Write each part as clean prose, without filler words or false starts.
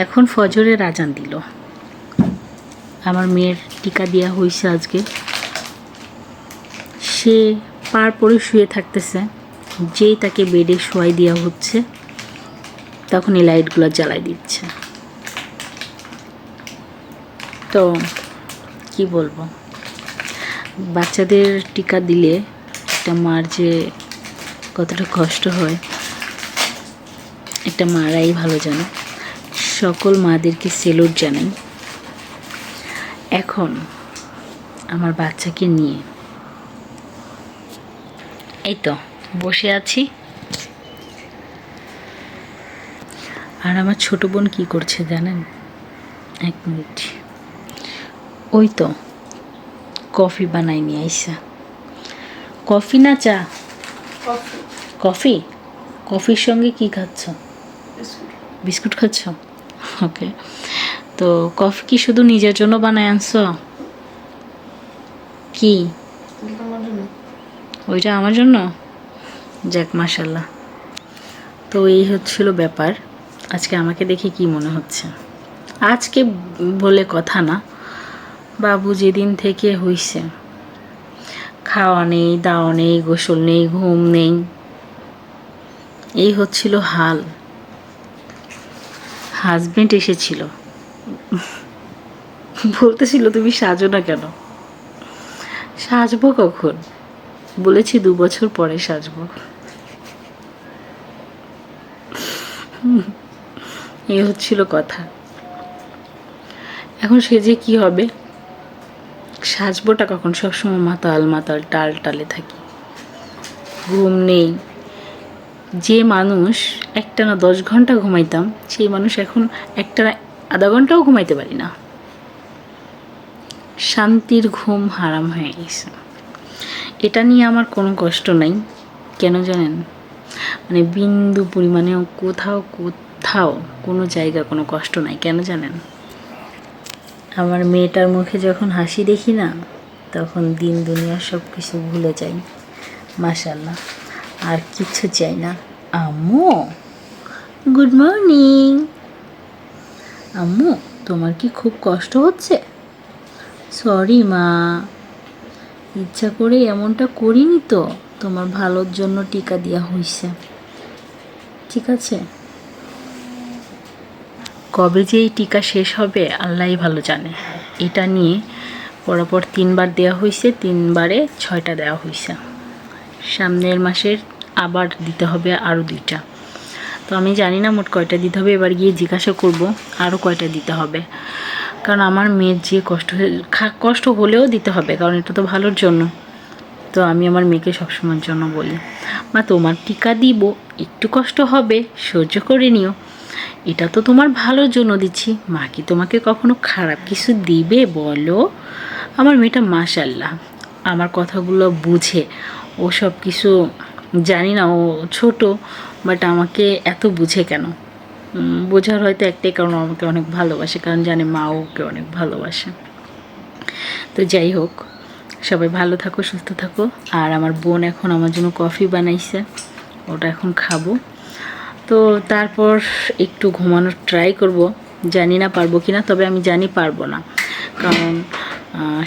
এখন ফজরের আজান দিল। আমার মেয়ের টিকা দেওয়া হয়েছে আজকে। সে পার পরে শুয়ে থাকতেছে, যেই তাকে বেডে শোয়াই দেওয়া হচ্ছে তখন এই লাইটগুলো জ্বালাই দিচ্ছে। তো কি বলবো, বাচ্চাদের টিকা দিলে একটা মার যে কতটা কষ্ট হয় একটা মারাই ভালো জানে। সকল মাদেরকে সেলুট জানাই। এখন আমার বাচ্চাকে নিয়ে এই তো বসে আছি। আর আমার ছোট বোন কি করছে জানেন? এক মিনিট, ওই তো কফি বানাই নিয়ে আইসা। কফি না চা? কফি। কফির সঙ্গে কি খাচ্ছ? বিস্কুট খাচ্ছ? ওকে। তো কফি কি শুধু নিজের জন্য বানায় আনছো? কি ওইটা আমার জন্য? যাক মাশাল্লাহ। তো এই হচ্ছিল ব্যাপার। আজকে আমাকে দেখে কি মনে হচ্ছে? আজকে বলে কথা না, বাবু যেদিন থেকে হইছে খাওয়া নেই, দাওয়া নেই, গোসল নেই, ঘুম নেই, এই হচ্ছিল হাল। হাজবেন্ড এসেছিল, বলতেছিল তুমি সাজো না কেন? সাজবো কখন? বলেছি 2 বছর পরে সাজবো। এই হচ্ছিল কথা। এখন সেজে কি হবে? সাজবোটা কখন? সবসময় মাতাল মাতাল টাল টালে থাকি, ঘুম নেই। যে মানুষ একটানা 10 ঘন্টা ঘুমাইতাম, সেই মানুষ এখন একটানা আধা ঘন্টাও ঘুমাইতে পারি না। শান্তির ঘুম হারাম হয়ে গেছে। এটা নিয়ে আমার কোনো কষ্ট নাই। কেন জানেন? মানে বিন্দু পরিমাণেও কোথাও কোনো জায়গা কোনো কষ্ট নাই। কেন জানেন? আমার মেয়েটার মুখে যখন হাসি দেখি না, তখন দিন দুনিয়া সব কিছু ভুলে যাই। মাশাআল্লাহ, আর কিছু চাই না। আম্মু গুড মর্নিং। আম্মু তোমার কি খুব কষ্ট হচ্ছে? সরি মা, ইচ্ছা করে এমনটা করিনি তো, তোমার ভালোর জন্য টিকা দেওয়া হয়েছে, ঠিক আছে? কবে যে এই টিকা শেষ হবে আল্লাহই ভালো জানে। এটা নিয়ে পরপর 3 বার দেওয়া হয়েছে, 3 বারে 6টা দেওয়া হয়েছে। সামনের মাসের আবার দিতে হবে আরও 2টা। তো আমি জানি না মোট কয়টা দিতে হবে, এবার গিয়ে জিজ্ঞাসা করব আরও কয়টা দিতে হবে। কারণ আমার মেয়ের যে কষ্ট হলেও দিতে হবে, কারণ এটা তো ভালোর জন্য। তো আমি আমার মেয়েকে সবসময়ের জন্য বলি, মা তোমার টিকা দিব, একটু কষ্ট হবে, সহ্য করে নিও, এটা তো তোমার ভালোর জন্য দিচ্ছি। মা কি তোমাকে কখনো খারাপ কিছু দিবে বলো? আমার মেয়েটা মাশাআল্লাহ আমার কথাগুলো বুঝে। ও সব কিছু জানি না, ও ছোট, বাট আমাকে এত বুঝে কেন? বোঝার হয়তো একটাই কারণ, আমাকে অনেক ভালোবাসে, কারণ জানে মা ওকে অনেক ভালোবাসে। তো যাই হোক, সবাই ভালো থাকো, সুস্থ থাকো। আর আমার বোন এখন আমার জন্য কফি বানাইছে, ওটা এখন খাবো। তো তারপর একটু ঘুমানোর ট্রাই করব। জানি না পারবো কি না, তবে আমি জানি পারবো না, কারণ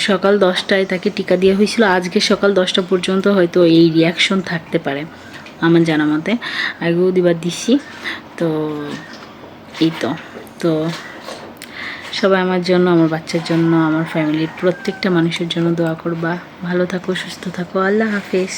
সকাল 10টায় তাকে টিকা দেওয়া হয়েছিল। আজকে সকাল 10টা পর্যন্ত হয়তো এই রিয়াকশন থাকতে পারে আমার জানা মতে। আগেও দিবার দিছি। তো এই তো সবাই আমার জন্য, আমার বাচ্চার জন্য, আমার ফ্যামিলির প্রত্যেকটা মানুষের জন্য দোয়া করবা। ভালো থাকো, সুস্থ থাকো। আল্লাহ হাফেজ।